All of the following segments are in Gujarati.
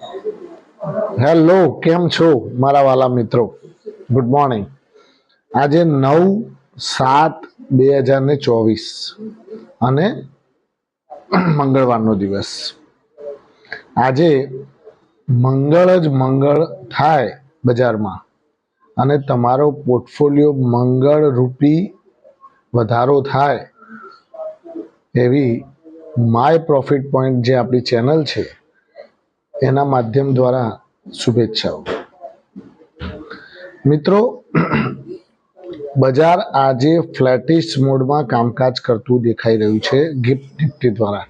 હેલો, કેમ છો મારા વાલા મિત્રો? Good morning. આજે 9/7/2024 અને મંગળવારનો દિવસ. આજે મંગળ જ મંગળ થાય બજારમાં અને તમારો પોર્ટફોલિયો મંગળ રૂપી વધારો થાય એવી માય પ્રોફિટ પોઈન્ટ જે આપણી ચેનલ છે એના માધ્યમ દ્વારા શુભેચ્છાઓ. મિત્રો, બજાર આજે ફ્લેટિશ મોડમાં કામકાજ કરતું દેખાઈ રહ્યું છે. ગિફ્ટ નિફ્ટી દ્વારા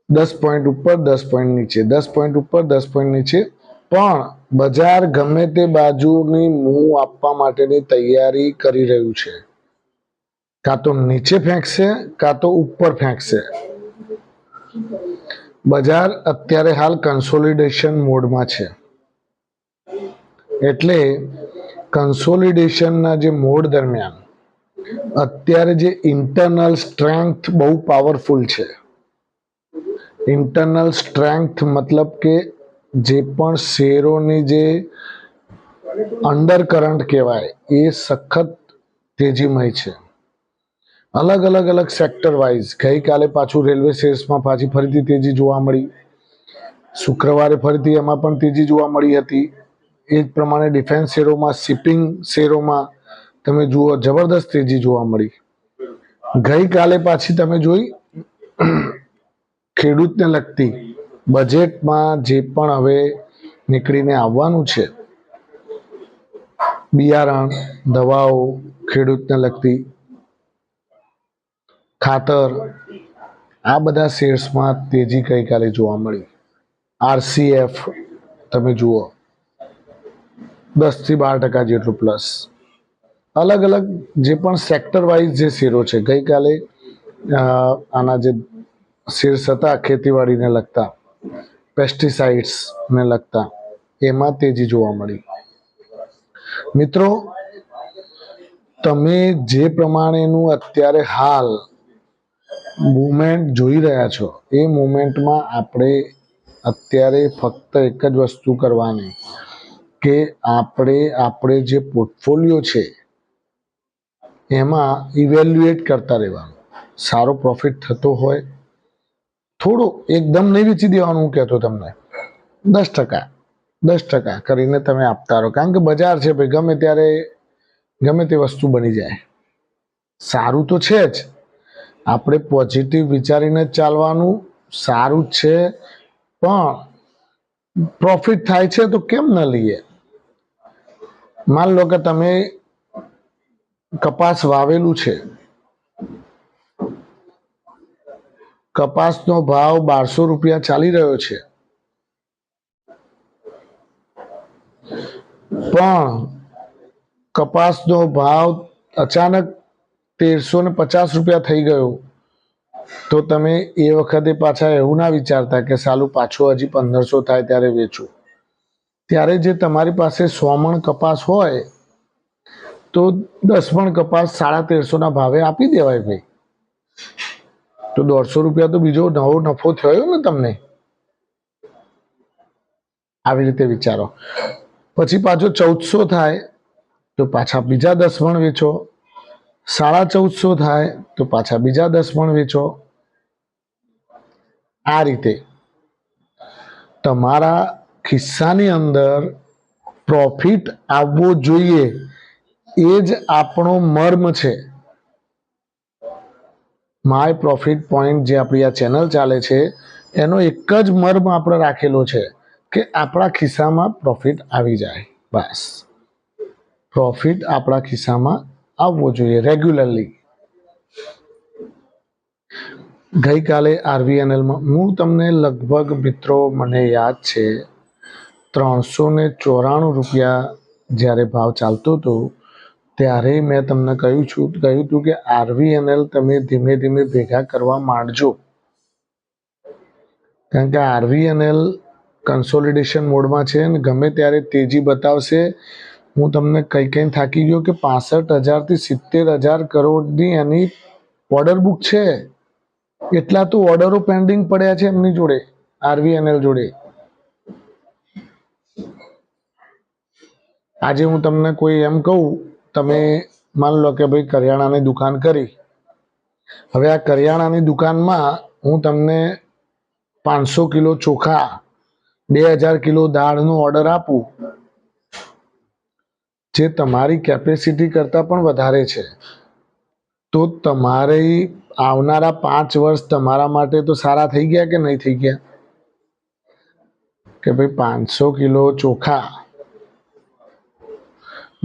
10 પોઈન્ટ ઉપર, 10 પોઈન્ટ નીચે, 10 પોઈન્ટ ઉપર, 10 પોઈન્ટ નીચે, પણ બજાર ગમે તે બાજુની મૂવ આપવા માટેની તૈયારી કરી રહ્યું છે. કાં તો નીચે ફેંકશે, કાં તો ઉપર ફેંકશે. બજાર અત્યારે હાલ કન્સોલિડેશન મોડમાં છે. એટલે કન્સોલિડેશનના જે મોડ દરમિયાન અત્યારે જે ઇન્ટરનલ સ્ટ્રેન્થ બહુ પાવરફુલ છે. ઇન્ટરનલ સ્ટ્રેન્થ મતલબ કે જે પણ શેરોની જે અંડર કરંટ કહેવાય એ સખત તેજીમય છે. અલગ સેક્ટર વાઇઝ ગઈકાલે પાછું રેલવે શેર્સમાં ફરીથી તેજી જોવા મળી. શુક્રવારે ફરીથી એમાં પણ તેજી જોવા મળી હતી. એ જ પ્રમાણે ડિફેન્સ શેરોમાં, શિપિંગ શેરોમાં તમે જુઓ જબરદસ્ત તેજી જોવા મળી. ગઈકાલે પાછી તમે જોઈ ખેડૂતને લગતી બજેટમાં જે પણ હવે નીકળીને આવવાનું છે, બિયારણ, દવાઓ, ખેડૂતને લગતી ખાતર, આ બધા શેર્સમાં તેજી ગઈકાલે જોવા મળી. આરસીએફ તમે જુઓ 10-12% જેટલું પ્લસ. અલગ જે પણ સેક્ટર વાઇઝ જે શેરો છે, ગઈકાલે આના જે શેર્સ હતા ખેતીવાડીને લગતા, પેસ્ટિસાઇડ્સને લગતા, એમાં તેજી જોવા મળી. મિત્રો, તમે જે પ્રમાણેનું અત્યારે હાલ મુવમેન્ટ જોઈ રહ્યા છો એ મુવમેન્ટમાં આપણે અત્યારે ફક્ત એક જ વસ્તુ કરવાની કે આપણે જે પોર્ટફોલિયો છે એમાં ઇવેલ્યુએટ કરતા રહેવાનું. સારો પ્રોફિટ થતો હોય થોડો એકદમ નહીં વેચી દેવાનું. હું કહેતો તમને 10% કરીને તમે આપતા રહો, કારણ કે બજાર છે ભાઈ, ગમે ત્યારે ગમે તે વસ્તુ બની જાય. સારું તો છે જ, આપણે પોઝિટિવ વિચારીને જ ચાલવાનું. સારું જ છે, પણ પ્રોફિટ થાય છે તો કેમ ન લઈએ? માન લો કે તમે કપાસ વાવેલું છે, કપાસનો ભાવ 1200 રૂપિયા ચાલી રહ્યો છે, પણ કપાસનો ભાવ અચાનક 1350 રૂપિયા થઈ ગયો, તો તમે એ વખતે પાછા એવું ના વિચારતા કે સાલું પાછું હજી 1500 થાય ત્યારે વેચું. ત્યારે જે તમારી પાસે 100 મણ કપાસ હોય તો 10 મણ કપાસ 1350 ભાવે આપી દેવાય ભાઈ. તો 150 રૂપિયા તો બીજો નવો નફો થયો ને તમને. આવી રીતે વિચારો. પછી પાછો 1400 થાય તો પાછા બીજા 10 મણ વેચો, 1450 થાય તો પાછા બીજા 10 મણ વેચો. આ રીતે તમારા ખિસ્સાની અંદર પ્રોફિટ આવવો જોઈએ, એ જ આપણો મર્મ છે. માય પ્રોફિટ પોઈન્ટ જે આપણી આ ચેનલ ચાલે છે એનો એક જ મર્મ આપણે રાખેલો છે કે આપણા ખિસ્સામાં પ્રોફિટ આવી જાય. બસ, પ્રોફિટ આપણા ખિસ્સામાં આવવો જોઈએ રેગ્યુલરલી. ગઈકાલે આરવીએનએલમાં હું તમને લગભગ મિત્રો મને યાદ છે 394 રૂપિયા જ્યારે ભાવ ચાલતો હતો ત્યારે મેં તમને કહ્યું હતું કે આરવીએનએલ તમે ધીમે ધીમે ભેગા કરવા માંડજો, કારણ કે આરવીએનએલ કન્સોલિડેશન મોડમાં છે અને ગમે ત્યારે તેજી બતાવશે. હું તમને કઈ થાકી ગયો કે 65,000 થી 70,000 કરોડની એની ઓર્ડર બુક છે. એટલા તો ઓર્ડરો પેન્ડિંગ પડ્યા છે એમની જોડે, આરવીએનએલ જોડે. આજે હું તમને કોઈ એમ કહું, તમે માન લો કે ભાઈ કરિયાણાની દુકાન કરી. હવે આ કરિયાણાની દુકાનમાં હું તમને 500 કિલો ચોખા, 2000 કિલો દાળનો ઓર્ડર આપું, જે તમારી કેપેસિટી કરતાં પણ વધારે છે, તો તમારે આવનારા 5 વર્ષ તમારા માટે તો સારા થઈ ગયા કે નહીં થઈ ગયા? કે ભાઈ 500 કિલો ચોખા,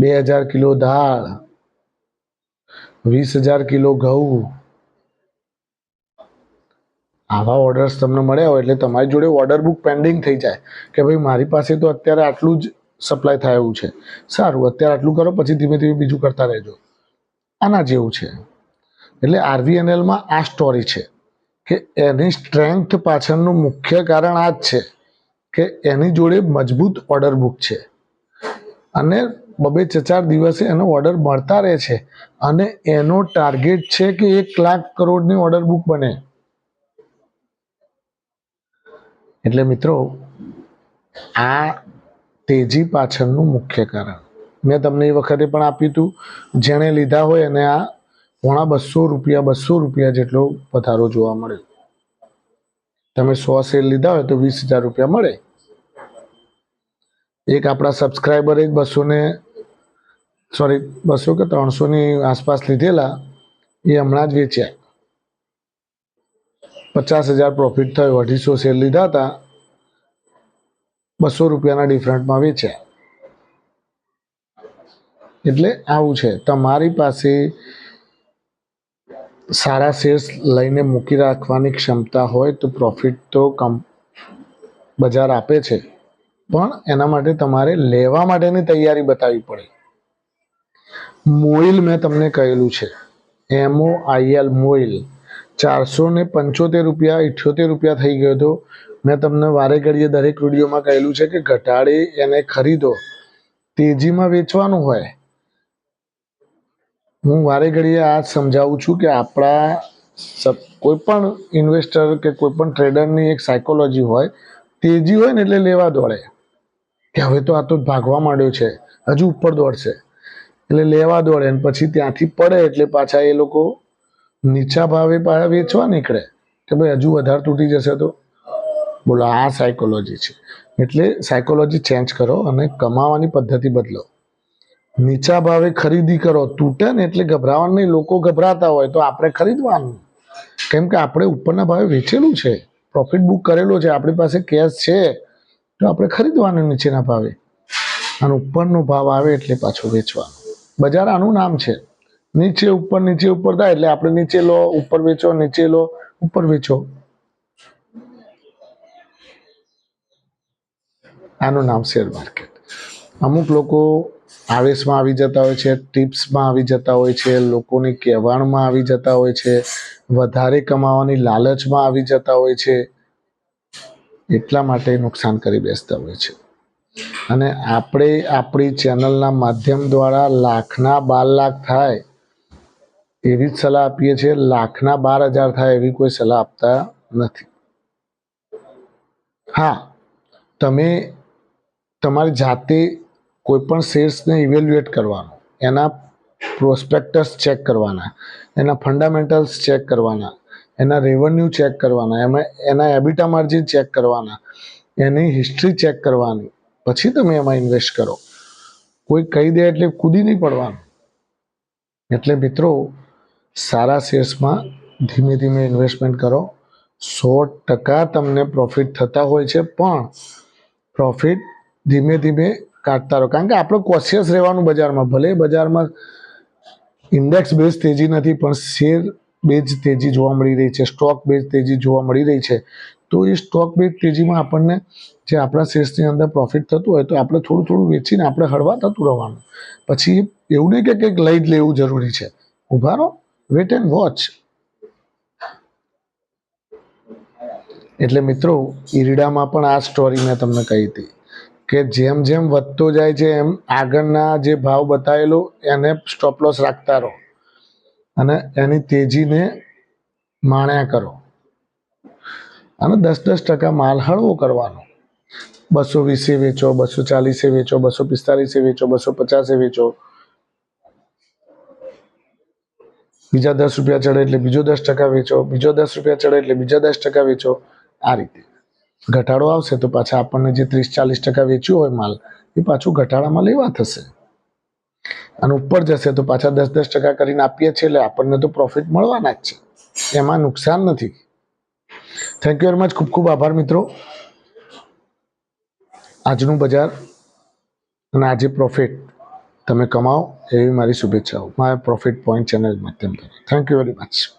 2000 કિલો દાળ, 20,000 કિલો ઘઉં, આવા ઓર્ડર્સ તમને મળ્યા હોય એટલે તમારી જોડે ઓર્ડર બુક પેન્ડિંગ થઈ જાય કે ભાઈ મારી પાસે તો અત્યારે આટલું જ સપ્લાય થાય એવું છે, સારું અત્યારે આટલું કરો, પછી ધીમે ધીમે બીજું કરતા રહેજો. આના જેવું છે. એટલે આરવીએનએલમાં આ સ્ટોરી છે કે એની સ્ટ્રેન્થ પાછળનું મુખ્ય કારણ આ જ છે કે એની જોડે મજબૂત ઓર્ડર બુક છે અને 2-4 દિવસે એનો ઓર્ડર મળતા રહે છે અને એનો ટાર્ગેટ છે કે 1 લાખ કરોડની ઓર્ડર બુક બને. એટલે મિત્રો, આ તેજી પાછળનું મુખ્ય કારણ મેં તમને એ વખતે પણ આપ્યું હતું. જેણે લીધા હોય એને આ પોણા 200 રૂપિયા જેટલો વધારો જોવા મળ્યો. તમે 100 શેર લીધા હોય તો 20,000 રૂપિયા મળે. એક આપણા સબસ્ક્રાઈબરે 200 કે 300ની આસપાસ લીધેલા, એ હમણાં જ વેચ્યા. 50,000 પ્રોફિટ થયો. 250 શેર લીધા હતા, 200 રૂપિયાના ડિફરન્ટમાં વેચ્યા. એટલે આવું છે. તમારી પાસે સારા શેર્સ લઈને મૂકી રાખવાની ક્ષમતા હોય તો પ્રોફિટ તો બજાર આપે છે, પણ એના માટે તમારે લેવા માટેની તૈયારી બતાવવી પડે. મોઇલ મેં તમને કહેલું છે, MOIL મોઇલ 475 રૂપિયા, 78 રૂપિયા થઈ ગયો હતો. મેં તમને વારે ઘડીએ દરેક વિડીયોમાં કહેલું છે કે ઘટાડે એને ખરીદો, તેજીમાં વેચવાનું હોય. હું વારે ઘડીએ આ સમજાવું છું કે આપણા કોઈ પણ ઇન્વેસ્ટર કે કોઈ પણ ટ્રેડરની એક સાયકોલોજી હોય, તેજી હોય ને એટલે લેવા દોડે કે હવે તો આ તો ભાગવા માંડ્યો છે, હજુ ઉપર દોડશે, એટલે લેવા દોડે. અને પછી ત્યાંથી પડે એટલે પાછા એ લોકો નીચા ભાવે વેચવા નીકળે કે ભાઈ હજુ વધારે તૂટી જશે તો. બોલો, આ સાયકોલોજી છે. એટલે સાયકોલોજી ચેન્જ કરો અને કમાવાની પદ્ધતિ બદલો. નીચા ભાવે ખરીદી કરો, તૂટે ને એટલે ગભરાવાનું નહીં. લોકો ગભરાતા હોય તો આપણે ખરીદવાનું, કેમ કે આપણે ઉપરના ભાવે વેચેલું છે, પ્રોફિટ બુક કરેલો છે, આપણી પાસે કેશ છે, તો આપણે ખરીદવાનું નીચેના ભાવે. અને ઉપરનો ભાવ આવે એટલે પાછું વેચવાનું. બજાર આનું નામ છે. નીચે ઉપર થાય એટલે આપણે નીચે લો, ઉપર વેચો, નીચે લો, ઉપર વેચો. આનું નામ શેર માર્કેટ. અમુક લોકો આવેશમાં આવી જતા હોય છે, ટિપ્સમાં આવી જતા હોય છે, લોકોની કહેવાણમાં આવી જતા હોય છે, વધારે કમાવાની લાલચમાં આવી જતા હોય છે, એટલા માટે નુકસાન કરી બેસતા હોય છે. અને આપણે આપણી ચેનલના માધ્યમ દ્વારા લાખના 12 લાખ થાય એવી જ સલાહ આપીએ છીએ. લાખના 12,000 થાય એવી કોઈ સલાહ આપતા નથી. હા, તમે તમારી જાતે કોઈ પણ શેર્સને ઇવેલ્યુએટ કરવાનો, એના પ્રોસ્પેક્ટસ ચેક કરવાના, એના ફંડામેન્ટલ્સ ચેક કરવાના, એના રેવન્યુ ચેક કરવાના, એના એબિટા માર્જિન ચેક કરવાના, એની હિસ્ટ્રી ચેક કરવાની, પછી તમે એમાં ઇન્વેસ્ટ કરો. કોઈ કહી દે એટલે કૂદી નહીં પડવાનું. એટલે મિત્રો, સારા શેર્સમાં ધીમે ધીમે ઇન્વેસ્ટમેન્ટ કરો. 100% તમને પ્રોફિટ થતા હોય છે, પણ પ્રોફિટ ધીમે ધીમે કાઢતા રહો. કારણ કે આપણે કોશિયસ રહેવાનું બજારમાં. ભલે બજારમાં ઇન્ડેક્સ બેઝ તેજી નથી, પણ શેર બેઝ તેજી જોવા મળી રહી છે, સ્ટોક બેઝ તેજી જોવા મળી રહી છે. તો એ સ્ટોક બેઝ તેજીમાં આપણને જે આપણા શેર્સની અંદર પ્રોફિટ થતું હોય તો આપણે થોડું થોડું વેચીને આપણે હળવા થતું રહેવાનું. પછી એવું નહીં કે કંઈક લઈ જ લેવું જરૂરી છે. ઊભા રહો, વેટ એન્ડ વોચ. એટલે મિત્રો, ઈરડામાં પણ આ સ્ટોરી મેં તમને કહી હતી કે જેમ જેમ વધતો જાય છે એમ આગળના જે ભાવ બતાવેલો એને સ્ટોપ લોસ રાખતા રહો અને એની તેજીને માણ્યા કરો. અને 10-10% માલ હળવો કરવાનો. 220 વેચો, 240 વેચો, 245 વેચો, 250 વેચો, બીજા 10 રૂપિયા ચડે એટલે બીજો 10% વેચો, બીજો 10 રૂપિયા ચડે એટલે બીજા 10% વેચો. આ રીતે ઘટાડો આવશે તો પાછા આપણને જે 30-40% વેચ્યું હોય માલ એ પાછું ઘટાડામાં લેવા થશે, અને ઉપર જશે તો પાછા 10% કરીને આપીએ છીએ એટલે આપણને તો પ્રોફિટ મળવાના જ છે, એમાં નુકસાન નથી. Thank you very much. ખૂબ ખૂબ આભાર મિત્રો. આજનું બજાર અને આજે પ્રોફિટ તમે કમાઓ એવી મારી શુભેચ્છાઓ મારા પ્રોફિટ પોઈન્ટ ચેનલ માધ્યમથી. Thank you very much.